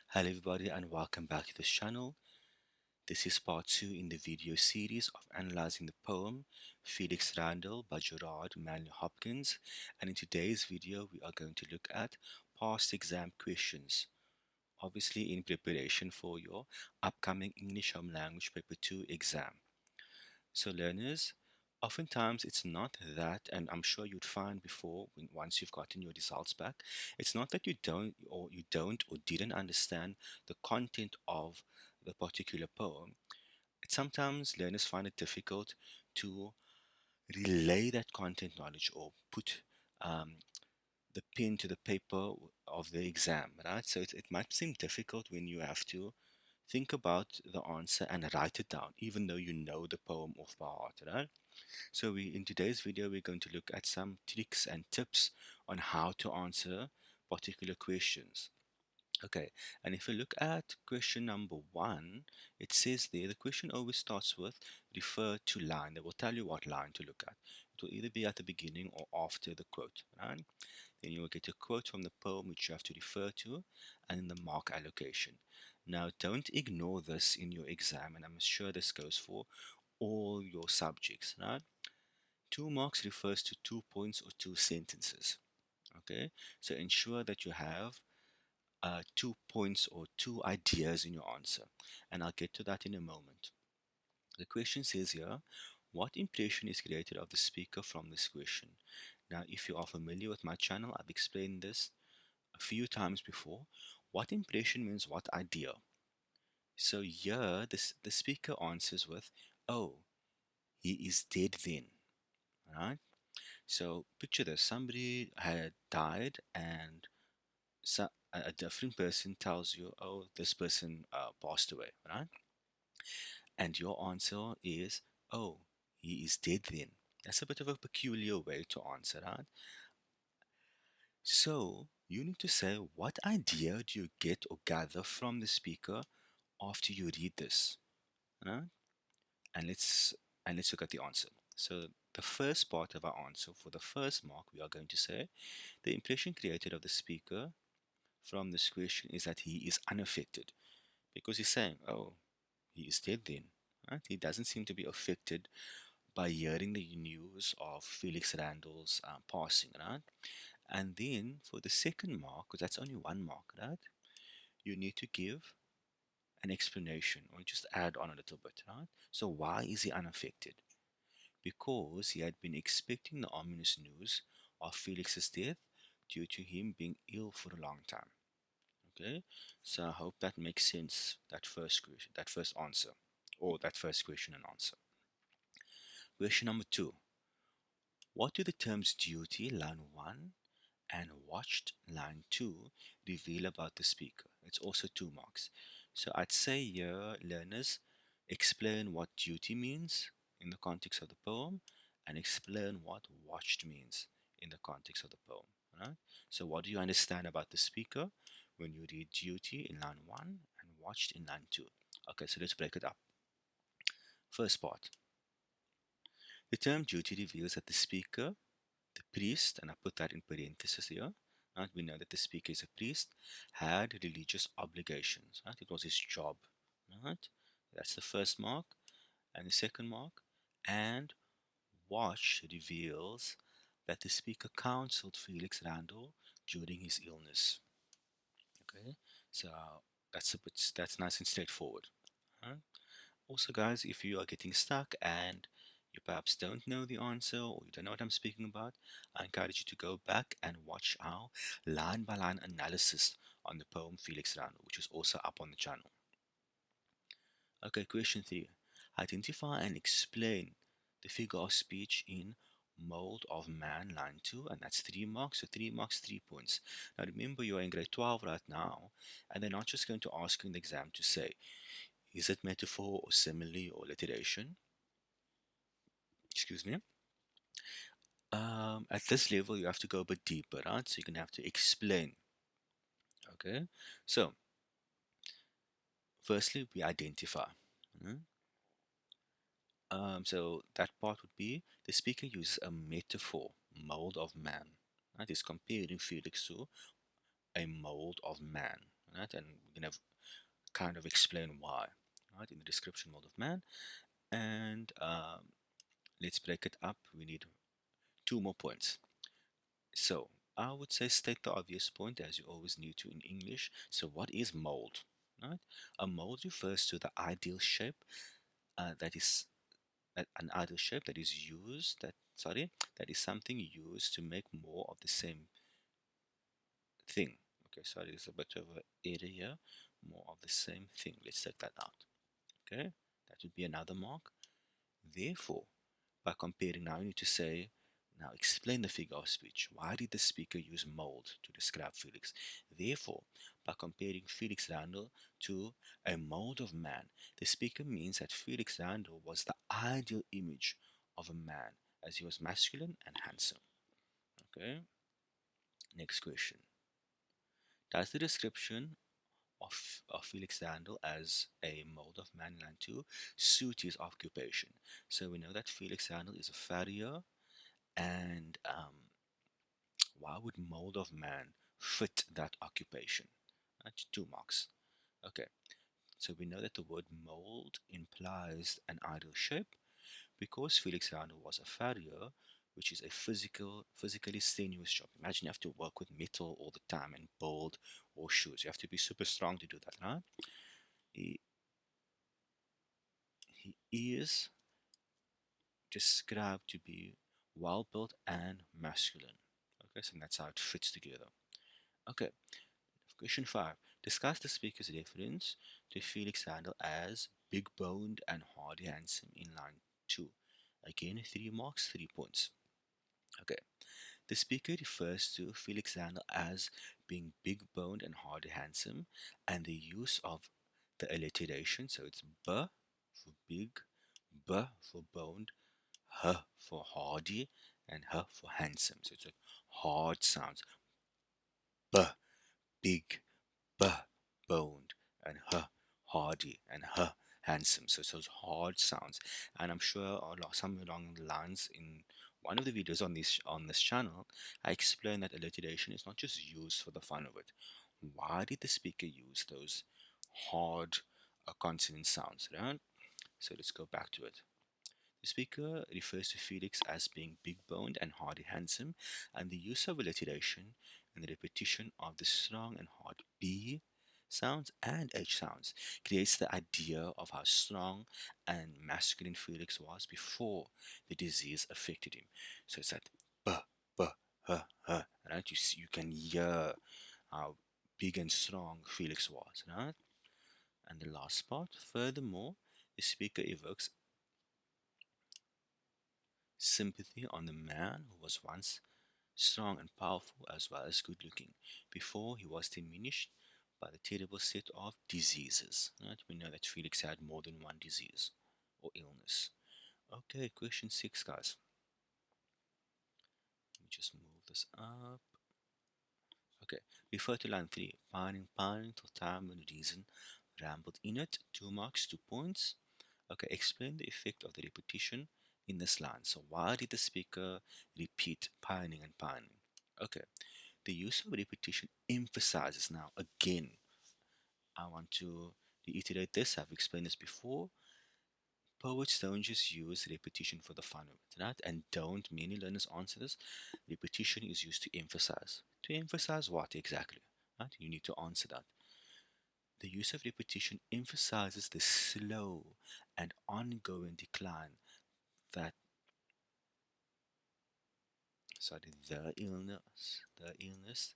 Hello everybody and welcome back to this channel. This is part 2 in the video series of analyzing the poem Felix Randal by Gerard Manley Hopkins, and in today's video we are going to look at past exam questions, obviously in preparation for your upcoming English Home Language Paper 2 exam. So learners, oftentimes it's not that, and I'm sure you'd find before once you've gotten your results back, it's not that you don't or didn't understand the content of the particular poem. It's sometimes learners find it difficult to relay that content knowledge or put um, the pen to the paper of the exam, right? So it might seem difficult when you have to think about the answer and write it down, even though you know the poem off by heart, right? So in today's video, we're going to look at some tricks and tips on how to answer particular questions. Okay, and if you look at question number 1, it says there, the question always starts with refer to line. They will tell you what line to look at. It will either be at the beginning or after the quote, right? Then you will get a quote from the poem which you have to refer to, and then the mark allocation. Now, don't ignore this in your exam, and I'm sure this goes for all your subjects, right? 2 marks refers to 2 points or 2 sentences. Okay, so ensure that you have 2 points or 2 ideas in your answer, and I'll get to that in a moment. The question says here, what impression is created of the speaker from this question? Now, if you are familiar with my channel, I've explained this a few times before. What impression means what idea. So here, the speaker answers with, oh, he is dead then, right? So picture this, somebody had died and so a different person tells you, oh, this person passed away, right? And your answer is, oh, he is dead then. That's a bit of a peculiar way to answer, right? So you need to say, what idea do you get or gather from the speaker after you read this, right? And let's look at the answer. So the first part of our answer for the first mark, we are going to say, the impression created of the speaker from this question is that he is unaffected because he's saying, oh, he is dead then. Right? He doesn't seem to be affected by hearing the news of Felix Randal's passing, right? And then for the second mark, because that's only 1 mark, right? You need to give an explanation or just add on a little bit, right? So why is he unaffected? Because he had been expecting the ominous news of Felix's death due to him being ill for a long time. Okay, so I hope that makes sense. That first question, that first answer, or that first question and answer. Question number 2. What do the terms duty, line 1, and watched, line 2, reveal about the speaker? It's also 2 marks. So I'd say here, learners, explain what duty means in the context of the poem and explain what watched means in the context of the poem. Right? So what do you understand about the speaker when you read duty in line 1 and watched in line 2? Okay, so let's break it up. First part. The term duty reveals that the speaker, the priest, and I put that in parentheses here, right? We know that the speaker is a priest, had religious obligations, right? It was his job, right? That's the first mark. And the second mark, and watch reveals that the speaker counseled Felix Randal during his illness. Okay, so that's nice and straightforward. Right? Also, guys, if you are getting stuck and you perhaps don't know the answer or you don't know what I'm speaking about, I encourage you to go back and watch our line by line analysis on the poem Felix Randal, which is also up on the channel. Okay, question 3. Identify and explain the figure of speech in mold of man, line 2, and that's 3 marks. So 3 marks, 3 points. Now remember, you are in grade 12 right now, and they're not just going to ask you in the exam to say, is it metaphor or simile or alliteration? Excuse me. At this level, you have to go a bit deeper, right? So you're going to have to explain. Okay. So, firstly, we identify. Mhm. So that part would be the speaker uses a metaphor, mold of man. Right? He's comparing Felix to a mold of man. right? And we're gonna kind of explain why, right? In the description mode of man, and let's break it up. We need two more points. So I would say state the obvious point as you always need to in English. So what is mold? Right? A mold refers to the ideal shape that is an ideal shape that is used that sorry that is something used to make more of the same thing. Okay, sorry, there's a bit of an error here. More of the same thing. Let's take that out. Okay, that would be another mark. Therefore, by comparing, now you need to say, now explain the figure of speech. Why did the speaker use mold to describe Felix? Therefore, by comparing Felix Randal to a mold of man, the speaker means that Felix Randal was the ideal image of a man as he was masculine and handsome. Okay, next question. Does the description of Felix Randal as a mold of man in line 2 suit his occupation? So we know that Felix Randal is a farrier, and why would mold of man fit that occupation? That's 2 marks. Okay, so we know that the word mold implies an ideal shape because Felix Randal was a farrier, which is a physically strenuous job. Imagine you have to work with metal all the time and build or shoes. You have to be super strong to do that, right? He, he is described to be well built and masculine. Okay, so that's how it fits together. Okay, question 5. Discuss the speaker's reference to Felix Randal as big boned and hardy handsome in line 2. Again, 3 marks, 3 points. Okay, the speaker refers to Felix Randal as being big boned and hardy handsome, and the use of the alliteration, so it's B for big, B for boned, H for hardy, and H for handsome. So it's a hard sounds. B, big, B, boned, and H, hardy, and H, handsome. So it's those hard sounds. And I'm sure somewhere along the lines in one of the videos on this channel, I explained that alliteration is not just used for the fun of it. Why did the speaker use those hard consonant sounds, right? So let's go back to it. The speaker refers to Felix as being big boned and hardy handsome, and the use of alliteration and the repetition of the strong and hard B sounds and H sounds creates the idea of how strong and masculine Felix was before the disease affected him. So it's that B, B, H, H, right? You can hear how big and strong Felix was, right? And the last part, furthermore, the speaker evokes sympathy on the man who was once strong and powerful as well as good looking before he was diminished by the terrible set of diseases. Right? We know that Felix had more than one disease or illness. Okay, question 6, guys. Let me just move this up. Okay, refer to line 3. Pining till time and reason rambled in it. 2 marks, 2 points. Okay, explain the effect of the repetition in this line. So why did the speaker repeat pining and pining? Okay, the use of repetition emphasizes now again. I want to reiterate this. I've explained this before. Poets don't just use repetition for the fun of it, right? And don't many learners answer this? Repetition is used to emphasize. To emphasize what exactly? Right? You need to answer that. The use of repetition emphasizes the slow and ongoing decline that the illness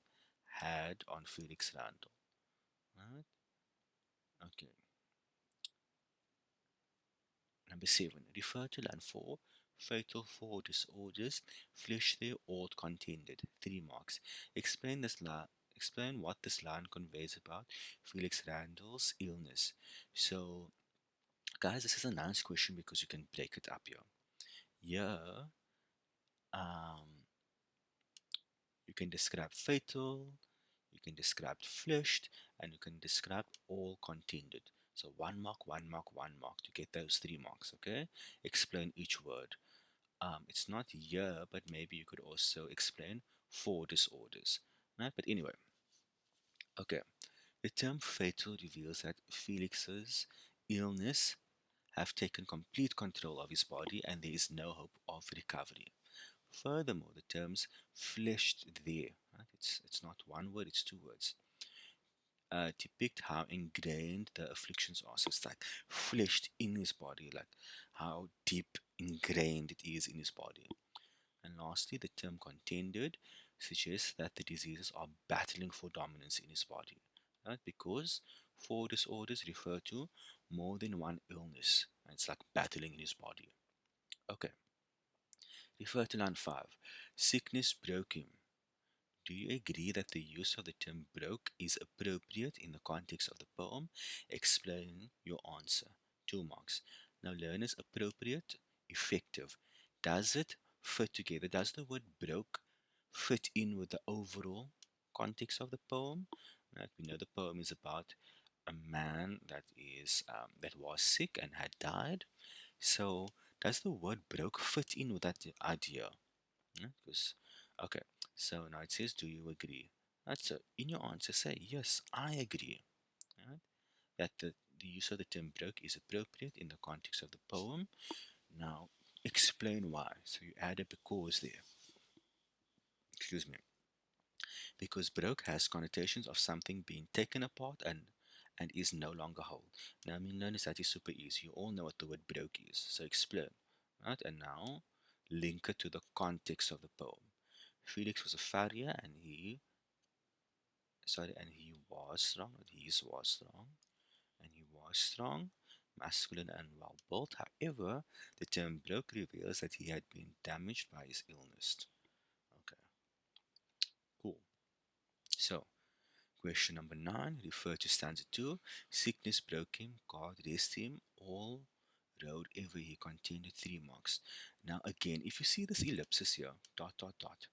had on Felix Randall. Right? Okay. Number 7. Refer to line 4. Fatal 4 disorders. Flesh their old contended. 3 marks. Explain this line. Explain what this line conveys about Felix Randall's illness. So, guys, this is a nice question because you can break it up here. Yeah, um, you can describe fatal, you can describe fleshed, and you can describe all contended. So 1 mark, 1 mark, 1 mark to get those 3 marks, okay? Explain each word. It's not here, but maybe you could also explain 4 disorders, right? But anyway, okay. The term fatal reveals that Felix's illness have taken complete control of his body and there is no hope of recovery. Furthermore, the terms fleshed there, right? It's not one word, it's two words, depict how ingrained the afflictions are. So it's like fleshed in his body, like how deep ingrained it is in his body. And lastly, the term contended suggests that the diseases are battling for dominance in his body, right? Because four disorders refer to more than one illness, and it's like battling in his body. Okay, refer to line 5. Sickness broke him. Do you agree that the use of the term broke is appropriate in the context of the poem? Explain your answer. 2 marks. Now, learners, appropriate, effective. Does it fit together? Does the word broke fit in with the overall context of the poem? Right? We know the poem is about a man that was sick and had died. So, does the word broke fit in with that idea? Because, okay, so now it says, do you agree? Right, so in your answer, say, yes, I agree. Right? That the use of the term broke is appropriate in the context of the poem. Now, explain why. So you add a because there. Excuse me. Because broke has connotations of something being taken apart and is no longer whole. Now, I mean, learners, that is super easy. You all know what the word broke is. So explain. Right? And now, link it to the context of the poem. Felix was a farrier and he was strong, and he was strong, masculine and well built. However, the term broke reveals that he had been damaged by his illness. Okay, cool. So, question number 9, refer to stanza 2. Sickness broke him, God rest him, all road ever he continued 3 marks. Now again, if you see this ellipsis here, dot dot dot,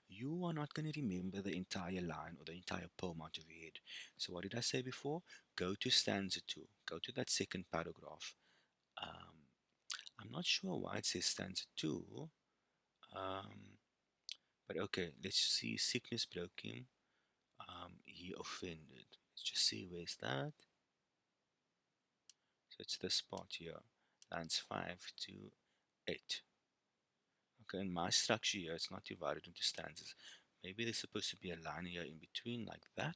you are not going to remember the entire line or the entire poem out of your head. So what did I say before? Go to stanza 2. Go to that second paragraph. Um, I'm not sure why it says stanza 2. Um, but okay, let's see. Sickness broke him. He offended. Let's just see where's that. So it's the spot here. Lines 5 to 8. Okay, in my structure here, it's not divided into stanzas. Maybe there's supposed to be a line here in between like that.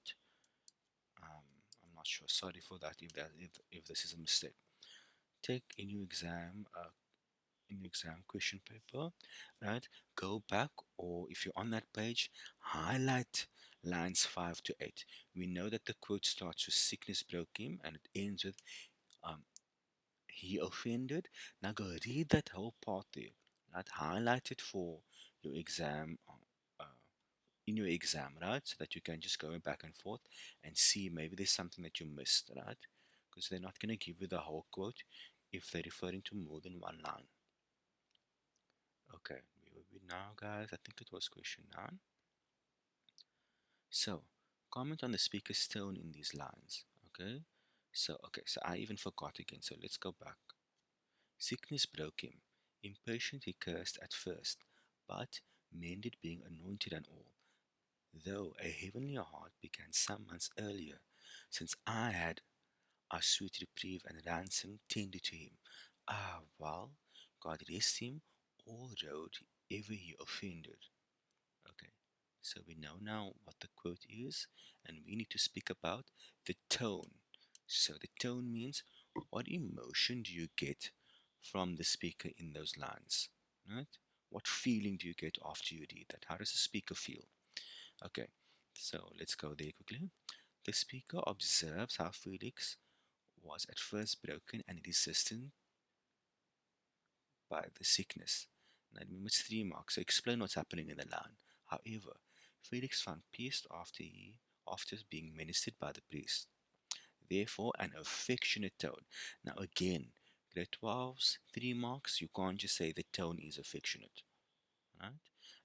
I'm not sure. Sorry for that if this is a mistake. Take in your exam question paper, right? Go back, or if you're on that page, highlight lines 5 to 8. We know that the quote starts with sickness broke him and it ends with um, he offended. Now go read that whole part there. Right? Highlight it for your exam, in your exam, right? So that you can just go back and forth and see maybe there's something that you missed, right? Because they're not going to give you the whole quote if they're referring to more than one line. Okay, we will be now, guys. I think it was question 9. So, comment on the speaker's tone in these lines. Okay, so I even forgot again. So let's go back. Sickness broke him. Impatient he cursed at first, but mended being anointed and all. Though a heavenly heart began some months earlier, since I had our sweet reprieve and ransom tendered to him. Ah, well, God rest him, all road ever he offended. Okay, so we know now what the quote is, and we need to speak about the tone. So the tone means what emotion do you get from the speaker in those lines, right? What feeling do you get after you read that? How does the speaker feel? Okay, so let's go there quickly. The speaker observes how Felix was at first broken and resistant by the sickness. Now remember it's 3 marks, so explain what's happening in the line. However, Felix found peace after being ministered by the priest. Therefore, an affectionate tone. Now again, grade 12's 3 marks, you can't just say the tone is affectionate. Right?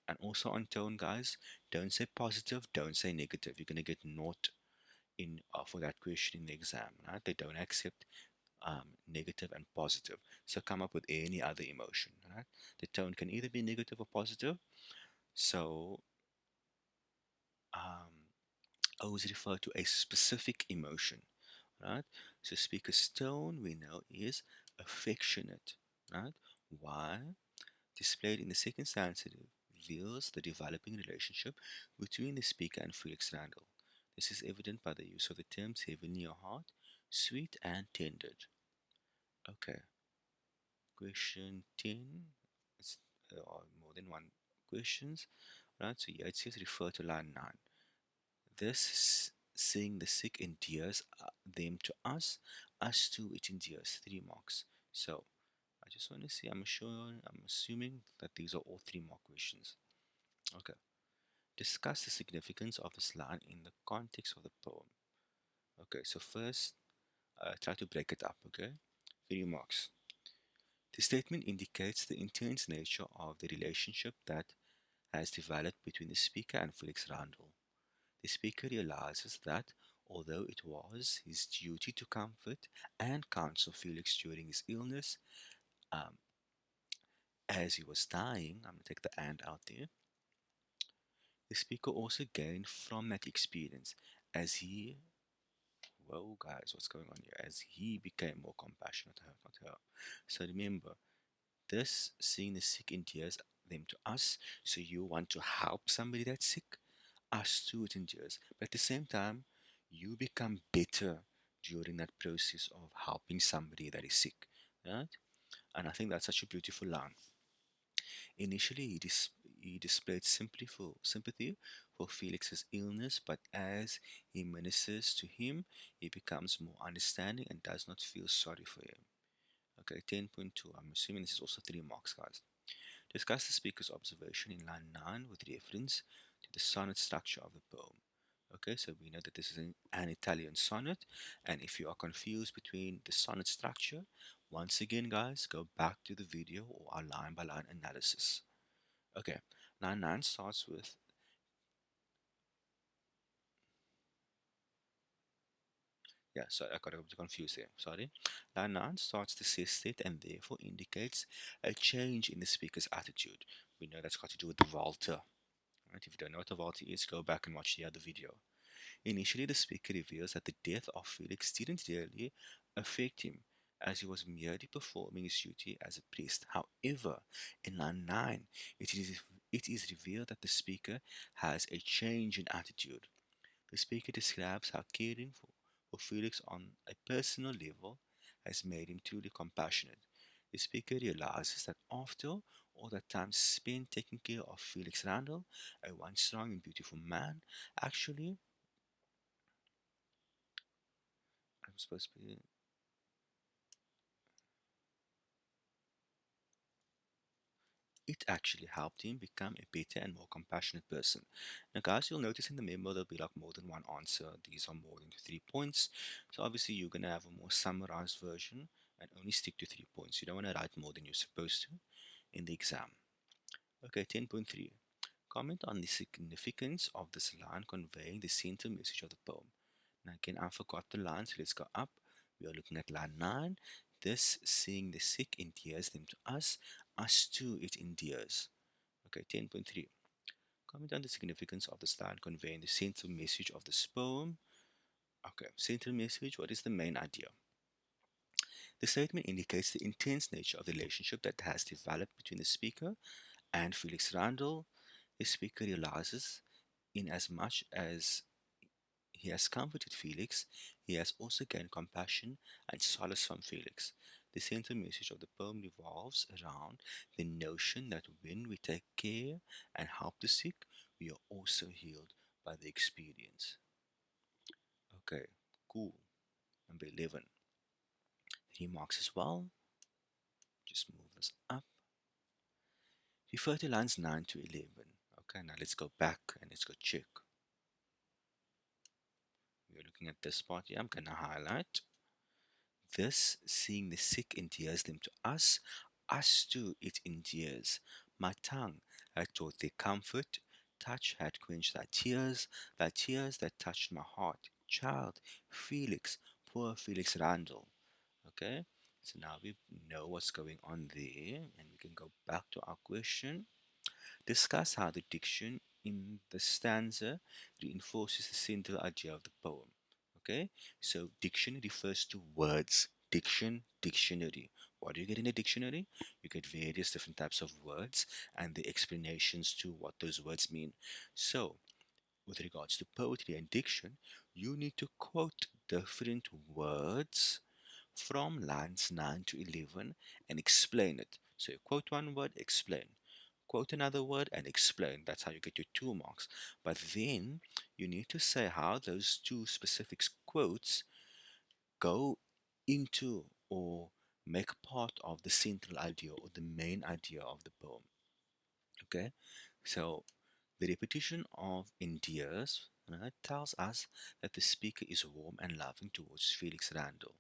And also on tone, guys, don't say positive, don't say negative. You're gonna get naught in for that question in the exam. Right? They don't accept negative and positive. So come up with any other emotion. Right? The tone can either be negative or positive. So um, always refer to a specific emotion, right? So speaker's tone we know is affectionate, right? Why? Displayed in the second stanza reveals the developing relationship between the speaker and Felix Randall. This is evident by the use of the terms heaven in your heart, sweet and tender. Okay, question 10. It's, or more than one questions, right? So here it says refer to line 9. This seeing the sick endears them to us to it endears 3 marks. So I just want to see, I'm assuming that these are all 3 mark questions. Okay. Discuss the significance of this line in the context of the poem. Okay, so first, try to break it up, okay? 3 marks. The statement indicates the intense nature of the relationship that has developed between the speaker and Felix Randall. The speaker realizes that although it was his duty to comfort and counsel Felix during his illness, um, as he was dying, I'm going to take the and out there, the speaker also gained from that experience as he, whoa guys, what's going on here? As he became more compassionate, not her. So remember, this seeing the sick endears them to us, so you want to help somebody that's sick, us too it endures. But at the same time, you become better during that process of helping somebody that is sick. Right? And I think that's such a beautiful line. Initially, he displayed sympathy for Felix's illness, but as he ministers to him, he becomes more understanding and does not feel sorry for him. Okay, 10.2. I'm assuming this is also 3 marks, guys. Discuss the speaker's observation in line 9 with reference to the sonnet structure of the poem. Okay, so we know that this is an Italian sonnet, and if you are confused between the sonnet structure, once again, guys, go back to the video or our line by line analysis. Okay, line 9 starts with, yeah, sorry, I got a bit confused there, sorry. Line 9 starts the sestet and therefore indicates a change in the speaker's attitude. We know that's got to do with the Walter. Right? If you don't know what a Walter is, go back and watch the other video. Initially, the speaker reveals that the death of Felix didn't really affect him, as he was merely performing his duty as a priest. However, in line 9, it is revealed that the speaker has a change in attitude. The speaker describes how caring for Felix on a personal level has made him truly compassionate. The speaker realizes that after all that time spent taking care of Felix Randall, a once strong and beautiful man, actually, I'm supposed to be, it actually helped him become a better and more compassionate person. Now, guys, you'll notice in the memo there'll be like more than one answer. These are more than 3 points. So, obviously, you're going to have a more summarized version and only stick to 3 points. You don't want to write more than you're supposed to in the exam. Okay, 10.3. Comment on the significance of this line conveying the center message of the poem. Now, again, I forgot the line, so let's go up. We are looking at line 9. This seeing the sick endears them to us too it endears. Okay, 10.3. Comment on the significance of this line conveying the central message of this poem. Okay, central message, what is the main idea? The statement indicates the intense nature of the relationship that has developed between the speaker and Felix Randall. The speaker realizes, in as much as he has comforted Felix, he has also gained compassion and solace from Felix. The central message of the poem revolves around the notion that when we take care and help the sick, we are also healed by the experience. Okay, cool. Number 11. 3 marks as well. Just move this up. Refer to lines 9 to 11. Okay, now let's go back and let's go check. We're looking at this part here. I'm going to highlight. This, seeing the sick endears them to us too it endears. My tongue had taught their comfort, touch had quenched thy tears that touched my heart. Child, Felix, poor Felix Randall. Okay, so now we know what's going on there, and we can go back to our question. Discuss how the diction in the stanza reinforces the central idea of the poem. Okay, so diction refers to words. Diction, dictionary. What do you get in a dictionary? You get various different types of words and the explanations to what those words mean. So, with regards to poetry and diction, you need to quote different words from lines 9 to 11 and explain it. So you quote one word, explain. Quote another word and explain. That's how you get your 2 marks. But then you need to say how those two specific quotes go into or make part of the central idea or the main idea of the poem. Okay? So the repetition of endears tells us that the speaker is warm and loving towards Felix Randall.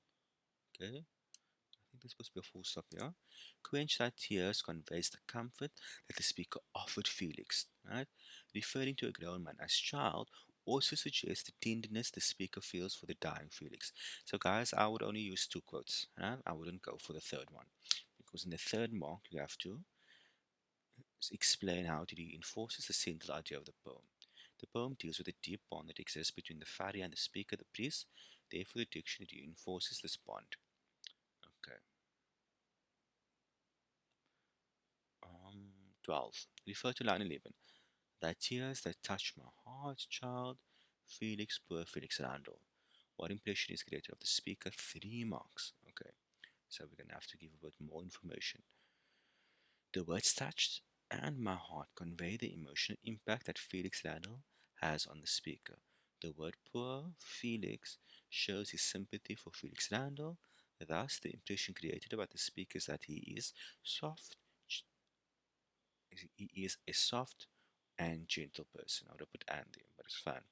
Okay? I think there's supposed to be a full stop here. Quench thy tears conveys the comfort that the speaker offered Felix. Right? Referring to a grown man as child also suggests the tenderness the speaker feels for the dying Felix. So, guys, I would only use 2 quotes. Right? I wouldn't go for the third one because in the third mark you have to explain how it reinforces the central idea of the poem. The poem deals with a deep bond that exists between the farrier and the speaker, the priest. Therefore, the diction reinforces this bond. Okay. 12. Refer to line 11. Thy tears that touch my heart, child. Felix, poor Felix Randall. What impression is greater of the speaker? 3 marks. Okay. So we're going to have to give a bit more information. The words touched and my heart convey the emotional impact that Felix Randall has on the speaker. The word poor Felix shows his sympathy for Felix Randall. Thus, the impression created about the speaker is that soft, he is a soft and gentle person. I would have put and there, but it's fine.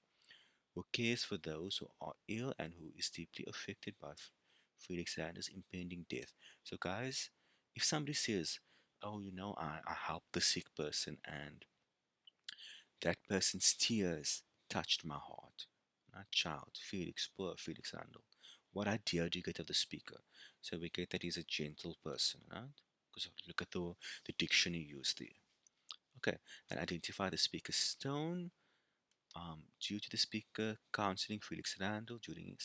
Who cares for those who are ill and who is deeply affected by Felix Randall's impending death. So, guys, if somebody says, "Oh, I helped the sick person and that person's tears touched my heart," not child, Felix, poor Felix Randall. What idea do you get of the speaker? So we get that he's a gentle person, right? Because look at the diction he used there. Okay, and identify the speaker's tone. Due to the speaker counseling Felix Randall during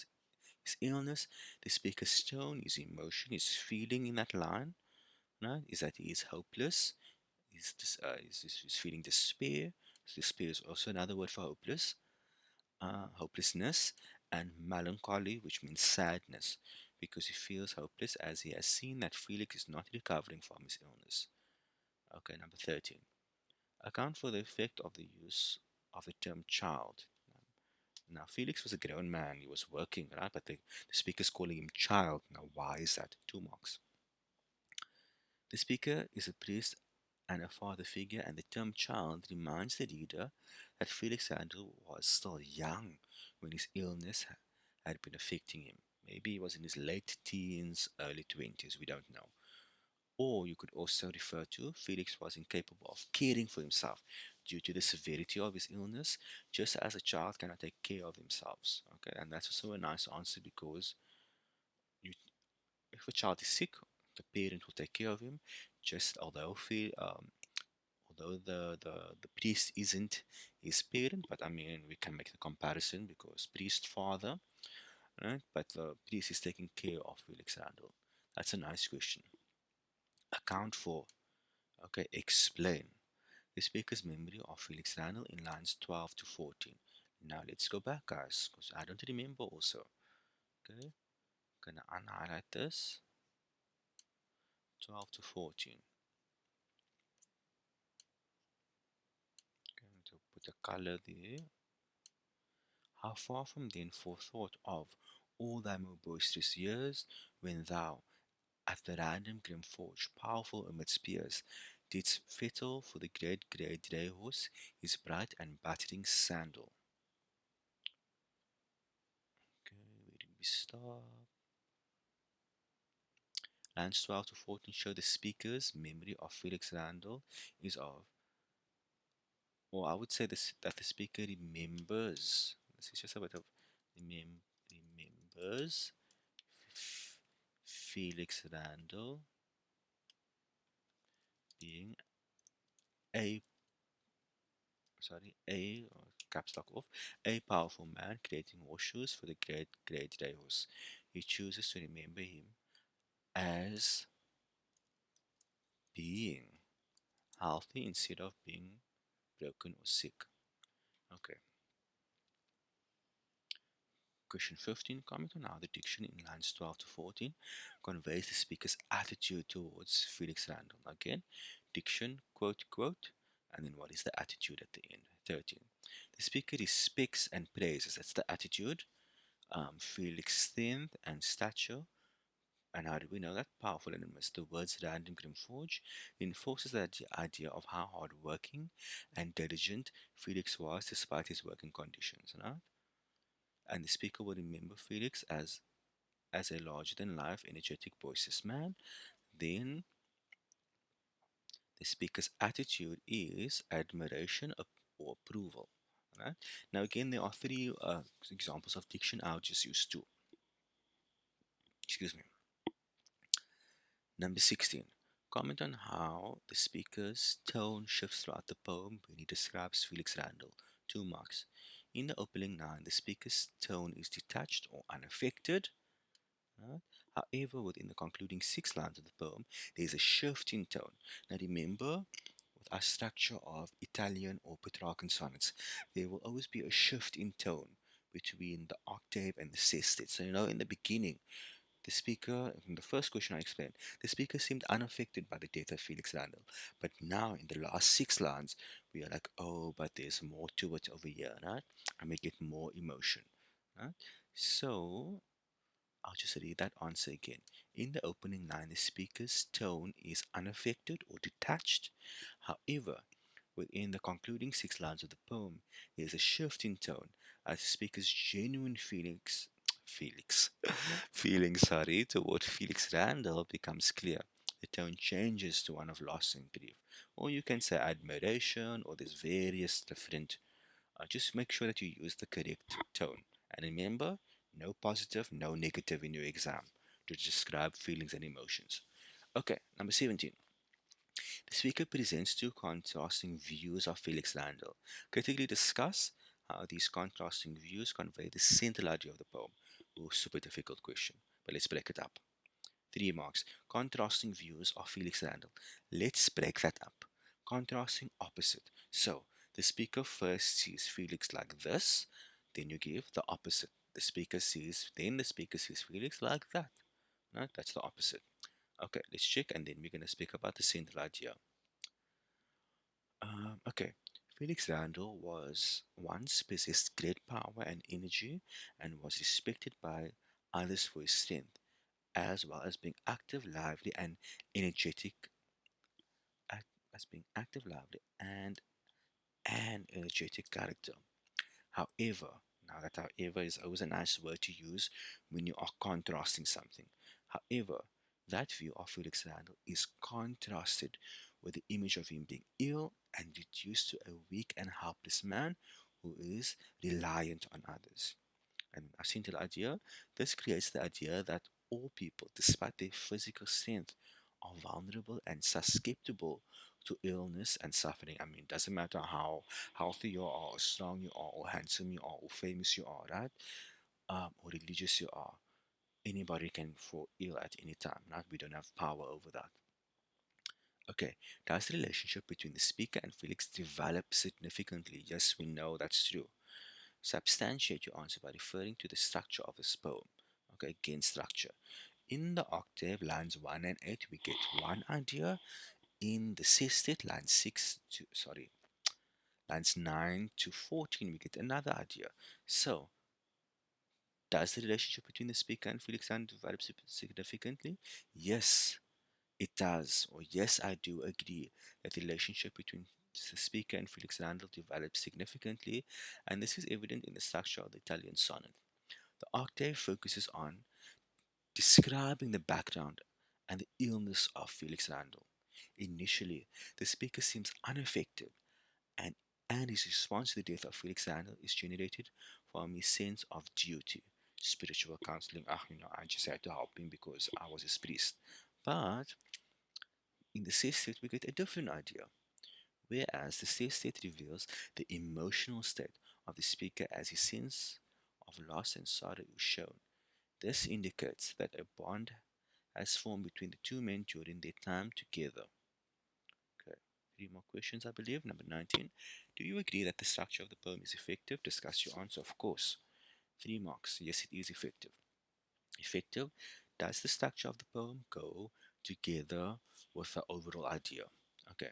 his illness, the speaker's tone, his emotion, his feeling in that line, right, is that he is hopeless. He's feeling despair. So despair is also another word for hopeless. Hopelessness and melancholy, which means sadness, because he feels hopeless as he has seen that Felix is not recovering from his illness. Okay, number 13. Account for the effect of the use of the term child. Now, Felix was a grown man, he was working, right? But the speaker's calling him child. Now, why is that? 2 marks. The speaker is a priest and a father figure, and the term child reminds the reader that Felix Sandal was still young when his illness had been affecting him. Maybe he was in his late teens, early 20s, we don't know. Or you could also refer to Felix was incapable of caring for himself due to the severity of his illness, just as a child cannot take care of themselves. Okay, and that's also a nice answer because you, if a child is sick, the parent will take care of him. Just although the priest isn't his parent, but I mean we can make the comparison because priest father, right? But the priest is taking care of Felix Randall. That's a nice question. Account for. Okay, explain. The speaker's memory of Felix Randall in lines 12 to 14. Now let's go back, guys, because I don't remember also. Okay, gonna unhighlight this 12 to 14. Going to put a color there. How far from then forethought of all thy more boisterous years, when thou, at the random grim forge, powerful amid spears, didst fettle for the great grey dray horse his bright and battering sandal. Okay, where did we stop? Lines 12 to 14 show the speaker's memory of Felix Randall is of, or I would say this, that the speaker remembers, this is just a bit of remembers Felix Randall being a caps lock off, a powerful man creating horseshoes for the great Deus. He chooses to remember him as being healthy instead of being broken or sick. Okay. Question 15. Comment on how the diction in lines 12 to 14 conveys the speaker's attitude towards Felix Randall. Again, diction, quote, quote, and then what is the attitude at the end? 13. The speaker respects and praises. That's the attitude. Felix' strength and stature. And how do we know that? Powerful elements. The words Random Grimforge reinforces that idea of how hardworking and diligent Felix was despite his working conditions. Right? And the speaker will remember Felix as a larger than life, energetic, boisterous man. Then the speaker's attitude is admiration or approval. Right? Now, again, there are three examples of diction. I'll just use two. Excuse me. Number 16. Comment on how the speaker's tone shifts throughout the poem when he describes Felix Randall. 2 marks. In the opening line, the speaker's tone is detached or unaffected. Right? However, within the concluding 6 lines of the poem, there is a shift in tone. Now remember, with our structure of Italian or Petrarchan sonnets, there will always be a shift in tone between the octave and the sestet. So, in the beginning, the speaker, in the first question I explained, the speaker seemed unaffected by the death of Felix Randall. But now, in the last 6 lines, we are like, oh, but there's more to it over here, right? And we get more emotion, right? So, I'll just read that answer again. In the opening line, the speaker's tone is unaffected or detached. However, within the concluding 6 lines of the poem, there's a shift in tone as the speaker's genuine Felix, feelings, toward Felix Randall becomes clear. The tone changes to one of loss and grief. Or you can say admiration, or there's various different. Just make sure that you use the correct tone. And remember, no positive, no negative in your exam to describe feelings and emotions. Okay, number 17. The speaker presents two contrasting views of Felix Randall. Critically discuss how these contrasting views convey the central idea of the poem. Oh, super difficult question, but let's break it up. 3 marks. Contrasting views of Felix Randall. Let's break that up. Contrasting opposite. So, the speaker first sees Felix like this, then you give the opposite. The speaker sees Felix like that. Right? That's the opposite. Okay, let's check and then we're going to speak about the central idea. Okay. Felix Randall was once possessed great power and energy and was respected by others for his strength, as well as being active, lively, and energetic. As being active, lively, and an energetic character. However, now that however is always a nice word to use when you are contrasting something. However, that view of Felix Randall is contrasted with the image of him being ill and reduced to a weak and helpless man who is reliant on others. And a central idea, this creates the idea that all people, despite their physical strength, are vulnerable and susceptible to illness and suffering. I mean, it doesn't matter how healthy you are, or strong you are, or handsome you are, or famous you are, right? Or religious you are. Anybody can fall ill at any time, right? We don't have power over that. Okay, does the relationship between the speaker and Felix develop significantly? Yes, we know that's true. Substantiate your answer by referring to the structure of this poem. Okay, again, structure. In the octave, lines 1 and 8, we get one idea. In the sestet, lines 9 to 14, we get another idea. So, does the relationship between the speaker and Felix develop significantly? Yes, it does. Or yes, I do agree that the relationship between the speaker and Felix Randall develops significantly, and this is evident in the structure of the Italian sonnet. The octave focuses on describing the background and the illness of Felix Randall. Initially, the speaker seems unaffected, and, and his response to the death of Felix Randall is generated from his sense of duty. Spiritual counseling, I just had to help him because I was his priest. But in the sestet, we get a different idea. whereas the say state reveals the emotional state of the speaker as his sense of loss and sorrow is shown. This indicates that a bond has formed between the two men during their time together. Okay, three more questions, I believe. Number 19. Do you agree that the structure of the poem is effective? Discuss your answer, of course. 3 marks. Yes, it is effective. Effective. Does the structure of the poem go together with the overall idea? Okay.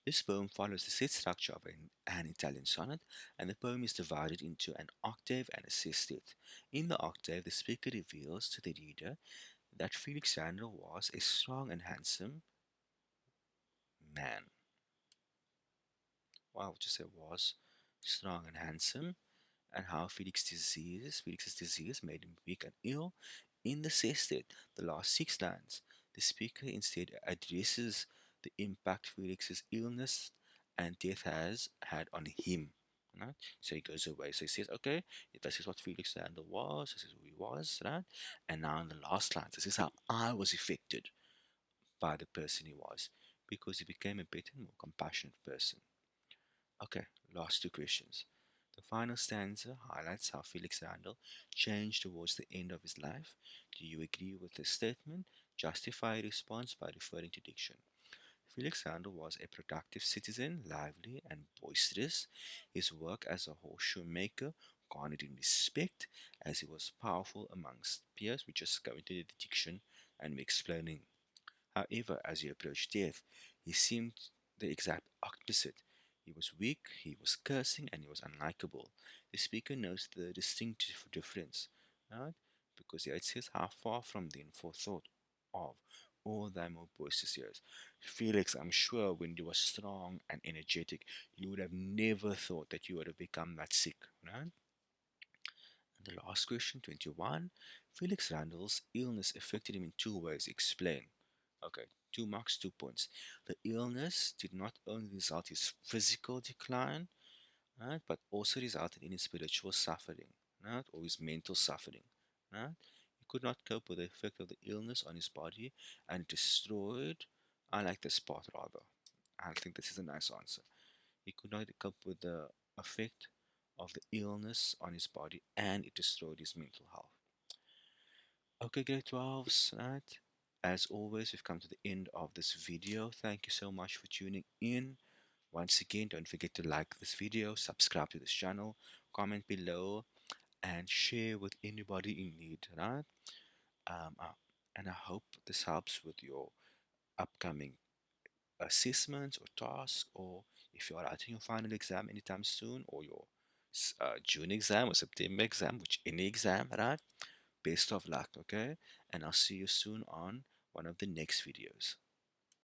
This poem follows the set structure of an Italian sonnet, and the poem is divided into an octave and a sestet. In the octave, the speaker reveals to the reader that Felix Randal was a strong and handsome man. Well, I would just say was strong and handsome, and how Felix's disease made him weak and ill. In the sestet, the last 6 lines, the speaker instead addresses the impact Felix's illness and death has had on him. Right? So he goes away. So he says, okay, this is what Felix Randall was, this is who he was, right? And now in the last lines, this is how I was affected by the person he was, because he became a better and more compassionate person. Okay, last 2 questions. The final stanza highlights how Felix Randall changed towards the end of his life. Do you agree with this statement? Justify your response by referring to Diction. Felix Randall was a productive citizen, lively and boisterous. His work as a horseshoe maker garnered him respect as he was powerful amongst peers. We just go into the Diction and we're explaining. However, as he approached death, he seemed the exact opposite. He was weak, he was cursing, and he was unlikable. The speaker knows the distinctive difference, right? Because here it says, how far from then forethought of all thy more boisterous years. Felix, I'm sure when you were strong and energetic, you would have never thought that you would have become that sick, right? And the last question, 21. Felix Randall's illness affected him in 2 ways. Explain. Okay, 2 marks, 2 points. The illness did not only result in his physical decline, right, but also resulted in his spiritual suffering, right, or his mental suffering. Right? He could not cope with the effect of the illness on his body and destroyed. I like this part rather. I think this is a nice answer. He could not cope with the effect of the illness on his body and it destroyed his mental health. Okay, grade 12s, right? As always, we've come to the end of this video. Thank you so much for tuning in. Once again, don't forget to like this video, subscribe to this channel, comment below, and share with anybody in need, right? Um, uh, and I hope this helps with your upcoming assessments or tasks, or if you're writing your final exam anytime soon, or your June exam or September exam, which any exam, right? Best of luck, okay? And I'll see you soon on one of the next videos.